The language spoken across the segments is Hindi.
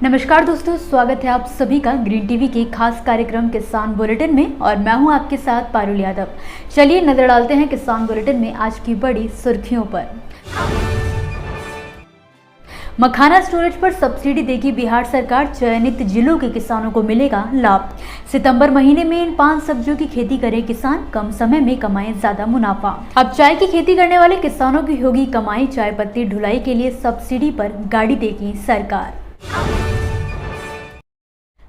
नमस्कार दोस्तों, स्वागत है आप सभी का ग्रीन टीवी के खास कार्यक्रम किसान बुलेटिन में और मैं हूं आपके साथ पारुल यादव। चलिए नजर डालते हैं किसान बुलेटिन में आज की बड़ी सुर्खियों पर। मखाना स्टोरेज पर सब्सिडी देगी बिहार सरकार, चयनित जिलों के किसानों को मिलेगा लाभ। सितंबर महीने में इन 5 सब्जियों की खेती करें किसान, कम समय में कमाएं ज्यादा मुनाफा। अब चाय की खेती करने वाले किसानों की होगी कमाई, चाय पत्ती ढुलाई के लिए सब्सिडी पर गाड़ी देगी सरकार।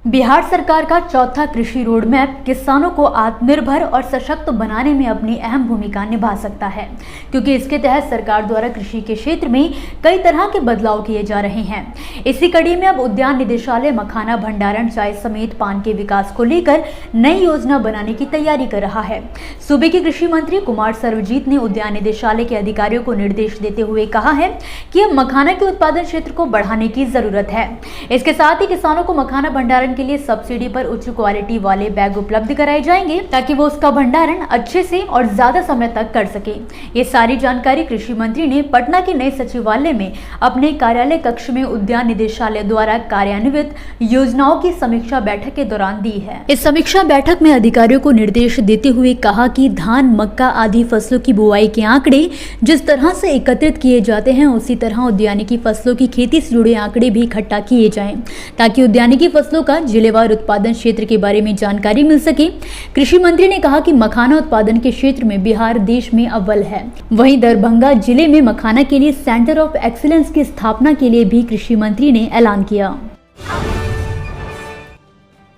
बिहार सरकार का चौथा कृषि रोड मैप किसानों को आत्मनिर्भर और सशक्त बनाने में अपनी अहम भूमिका निभा सकता है, क्योंकि इसके तहत सरकार द्वारा कृषि के क्षेत्र में कई तरह के बदलाव किए जा रहे हैं। इसी कड़ी में अब उद्यान निदेशालय मखाना भंडारण, चाय समेत पान के विकास को लेकर नई योजना बनाने की तैयारी कर रहा है। सूबे के कृषि मंत्री कुमार सर्वजीत ने उद्यान निदेशालय के अधिकारियों को निर्देश देते हुए कहा है कि अब मखाना के उत्पादन क्षेत्र को बढ़ाने की जरूरत है। इसके साथ ही किसानों को मखाना भंडारण के लिए सब्सिडी पर उच्च क्वालिटी वाले बैग उपलब्ध कराए जाएंगे, ताकि वो उसका भंडारण अच्छे से और ज्यादा समय तक कर सके। ये सारी जानकारी कृषि मंत्री ने पटना के नए सचिवालय में अपने कार्यालय कक्ष में उद्यान निदेशालय द्वारा कार्यान्वित योजनाओं की समीक्षा बैठक के दौरान दी है। इस समीक्षा बैठक में अधिकारियों को निर्देश देते हुए कहा कि धान, मक्का आदि फसलों की बुआई के आंकड़े जिस तरह से एकत्रित किए जाते हैं, उसी तरह उद्यानिकी फसलों की खेती से जुड़े आंकड़े भी इकट्ठा किए जाएं, ताकि उद्यानिकी फसलों का जिलेवार उत्पादन क्षेत्र के बारे में जानकारी मिल सके। कृषि मंत्री ने कहा कि मखाना उत्पादन के क्षेत्र में बिहार देश में अव्वल है। वहीं दरभंगा जिले में मखाना के लिए सेंटर ऑफ एक्सीलेंस की स्थापना के लिए भी कृषि मंत्री ने ऐलान किया।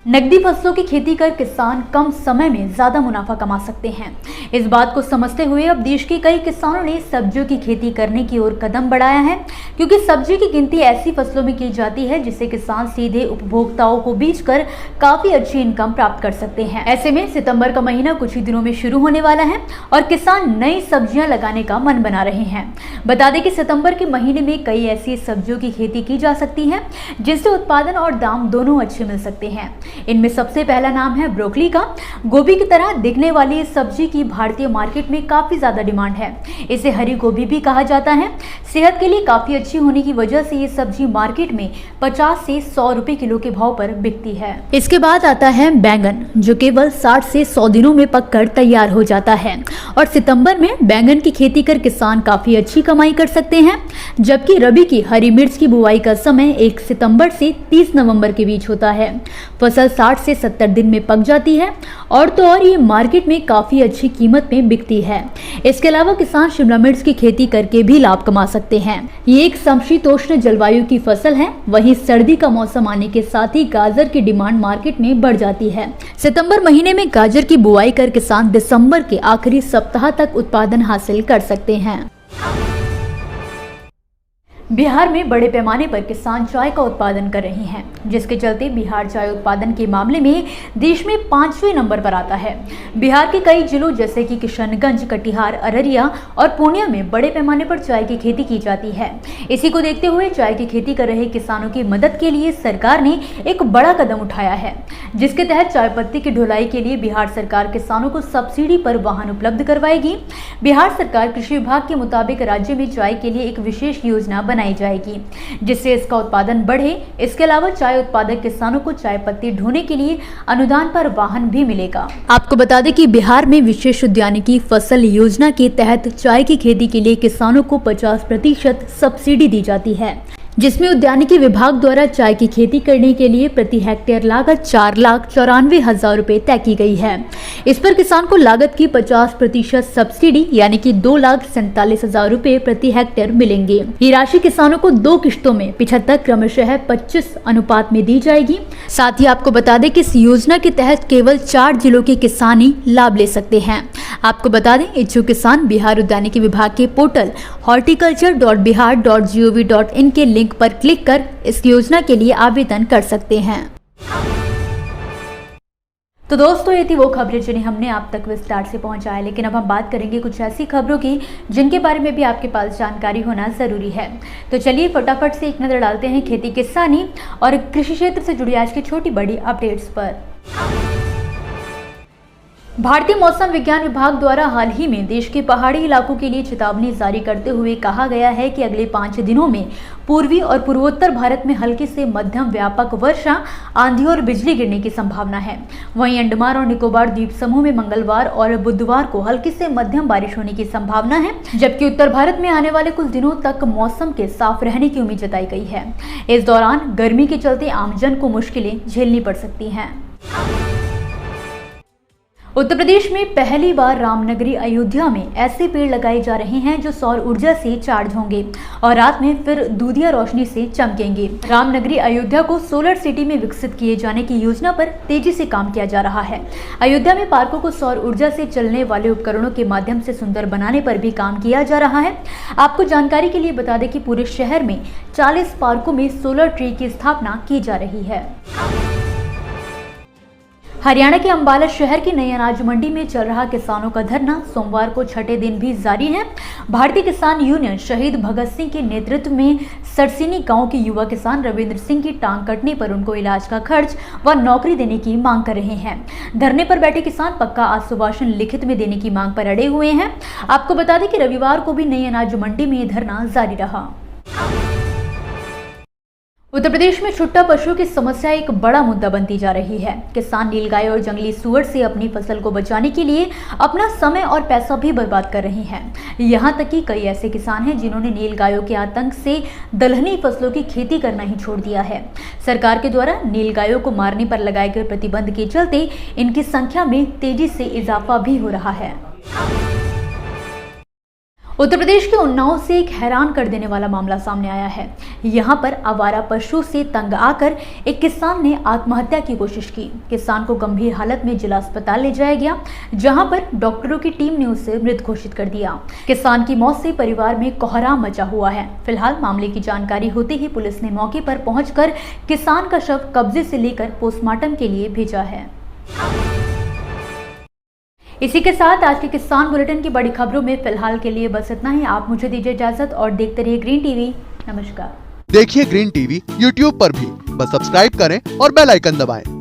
नकदी फसलों की खेती कर किसान कम समय में ज्यादा मुनाफा कमा सकते हैं। इस बात को समझते हुए अब देश के कई किसानों ने सब्जियों की खेती करने की ओर कदम बढ़ाया है, क्योंकि सब्जी की गिनती ऐसी फसलों में की जाती है जिसे किसान सीधे उपभोक्ताओं को बेचकर काफी अच्छी इनकम प्राप्त कर सकते हैं। ऐसे में सितंबर का महीना कुछ ही दिनों में शुरू होने वाला है और किसान नई सब्जियां लगाने का मन बना रहे हैं। बता दें कि सितंबर के महीने में कई ऐसी सब्जियों की खेती की जा सकती है जिससे उत्पादन और दाम दोनों अच्छे मिल सकते हैं। इनमें सबसे पहला नाम है ब्रोकली का। गोभी की तरह दिखने वाली इस सब्जी की भारतीय मार्केट में काफी ज्यादा डिमांड है। इसे हरी गोभी भी कहा जाता है। सेहत के लिए काफी अच्छी होने की वजह से ये सब्जी मार्केट में 50 से 100 रुपए किलो के भाव पर बिकती है। इसके बाद आता है बैंगन, जो केवल 60 से 100 दिनों में पककर तैयार हो जाता है और सितंबर में बैंगन की खेती कर किसान काफी अच्छी कमाई कर सकते हैं। जबकि रबी की हरी मिर्च की बुआई का समय 1 सितंबर से 30 नवंबर के बीच होता है। फसल 60 से 70 दिन में पक जाती है और तो और ये मार्केट में काफी अच्छी कीमत में बिकती है। इसके अलावा किसान शिमला मिर्च की खेती करके भी लाभ कमा सकते हैं। ये एक समशीतोष्ण जलवायु की फसल है। वहीं सर्दी का मौसम आने के साथ ही गाजर की डिमांड मार्केट में बढ़ जाती है। सितंबर महीने में गाजर की बुआई कर किसान दिसंबर के आखिरी सप्ताह तक उत्पादन हासिल कर सकते हैं। बिहार में बड़े पैमाने पर किसान चाय का उत्पादन कर रहे हैं, जिसके चलते बिहार चाय उत्पादन के मामले में देश में 5वें नंबर पर आता है। बिहार के कई जिलों जैसे कि किशनगंज, कटिहार, अररिया और पूर्णिया में बड़े पैमाने पर चाय की खेती की जाती है। इसी को देखते हुए चाय की खेती कर रहे किसानों की मदद के लिए सरकार ने एक बड़ा कदम उठाया है, जिसके तहत चाय पत्ती की ढुलाई के लिए बिहार सरकार किसानों को सब्सिडी पर वाहन उपलब्ध करवाएगी। बिहार सरकार कृषि विभाग के मुताबिक राज्य में चाय के लिए एक विशेष योजना बनाई जाएगी, जिससे इसका उत्पादन बढ़े। इसके अलावा चाय उत्पादक किसानों को चाय पत्ती ढोने के लिए अनुदान पर वाहन भी मिलेगा। आपको बता दें कि बिहार में विशेष उद्यानिकी फसल योजना के तहत चाय की खेती के लिए किसानों को 50% सब्सिडी दी जाती है, जिसमें उद्यानिकी विभाग द्वारा चाय की खेती करने के लिए प्रति हेक्टेयर लागत 4,94,000 रुपए तय की गई है। इस पर किसान को लागत की 50% सब्सिडी यानी कि 2,47,000 रुपए प्रति हेक्टेयर मिलेंगे। ये राशि किसानों को 2 किश्तों में 75 क्रमशः 25 अनुपात में दी जाएगी। साथ ही आपको बता दें कि इस योजना के तहत केवल 4 जिलों के किसान ही लाभ ले सकते हैं। आपको बता दें, इच्छुक किसान बिहार उद्यानिकी विभाग के पोर्टल horticulture.bihar.gov.in के लिंक पर क्लिक कर इस योजना के लिए आवेदन कर सकते हैं। तो दोस्तों, ये थी वो खबरें जिन्हें हमने आप तक विस्तार से पहुंचाया, लेकिन अब हम बात करेंगे कुछ ऐसी खबरों की जिनके बारे में भी आपके पास जानकारी होना जरूरी है। तो चलिए फटाफट से एक नजर डालते हैं खेती, किसानी और कृषि क्षेत्र से जुड़ी आज की छोटी बड़ी अपडेट्स पर। भारतीय मौसम विज्ञान विभाग द्वारा हाल ही में देश के पहाड़ी इलाकों के लिए चेतावनी जारी करते हुए कहा गया है कि अगले 5 दिनों में पूर्वी और पूर्वोत्तर भारत में हल्की से मध्यम व्यापक वर्षा, आंधी और बिजली गिरने की संभावना है। वहीं अंडमान और निकोबार द्वीप समूह में मंगलवार और बुधवार को हल्की से मध्यम बारिश होने की संभावना है, जबकि उत्तर भारत में आने वाले कुछ दिनों तक मौसम के साफ रहने की उम्मीद जताई गई है। इस दौरान गर्मी के चलते आमजन को मुश्किलें झेलनी पड़ सकती हैं। उत्तर प्रदेश में पहली बार रामनगरी अयोध्या में ऐसे पेड़ लगाए जा रहे हैं जो सौर ऊर्जा से चार्ज होंगे और रात में फिर दूधिया रोशनी से चमकेंगे। रामनगरी अयोध्या को सोलर सिटी में विकसित किए जाने की योजना पर तेजी से काम किया जा रहा है। अयोध्या में पार्कों को सौर ऊर्जा से चलने वाले उपकरणों के माध्यम से सुंदर बनाने पर भी काम किया जा रहा है। आपको जानकारी के लिए बता दें कि पूरे शहर में 40 पार्कों में सोलर ट्री की स्थापना की जा रही है। हरियाणा के अंबाला शहर की नई अनाज मंडी में चल रहा किसानों का धरना सोमवार को छठे दिन भी जारी है। भारतीय किसान यूनियन शहीद भगत सिंह के नेतृत्व में सरसिनी गांव के युवा किसान रविंद्र सिंह की टांग कटने पर उनको इलाज का खर्च व नौकरी देने की मांग कर रहे हैं। धरने पर बैठे किसान पक्का आश्वासन लिखित में देने की मांग पर अड़े हुए हैं। आपको बता दें कि रविवार को भी नई अनाज मंडी में धरना जारी रहा। उत्तर प्रदेश में छुट्टा पशुओं की समस्या एक बड़ा मुद्दा बनती जा रही है। किसान नीलगाय और जंगली सूअर से अपनी फसल को बचाने के लिए अपना समय और पैसा भी बर्बाद कर रहे हैं। यहाँ तक कि कई ऐसे किसान हैं जिन्होंने नीलगायों के आतंक से दलहनी फसलों की खेती करना ही छोड़ दिया है। सरकार के द्वारा नीलगायों को मारने पर लगाए गए प्रतिबंध के चलते इनकी संख्या में तेजी से इजाफा भी हो रहा है। उत्तर प्रदेश के उन्नाव से एक हैरान कर देने वाला मामला सामने आया है। यहाँ पर आवारा पशु से तंग आकर एक किसान ने आत्महत्या की कोशिश की। किसान को गंभीर हालत में जिला अस्पताल ले जाया गया, जहाँ पर डॉक्टरों की टीम ने उसे मृत घोषित कर दिया। किसान की मौत से परिवार में कोहराम मचा हुआ है। फिलहाल मामले की जानकारी होते ही पुलिस ने मौके पर पहुंचकर किसान का शव कब्जे से लेकर पोस्टमार्टम के लिए भेजा है। इसी के साथ आज के किसान बुलेटिन की बड़ी खबरों में फिलहाल के लिए बस इतना ही। आप मुझे दीजिए इजाजत और देखते रहिए ग्रीन टीवी। नमस्कार। देखिए ग्रीन टीवी यूट्यूब पर भी, बस सब्सक्राइब करें और बेल आइकन दबाएं।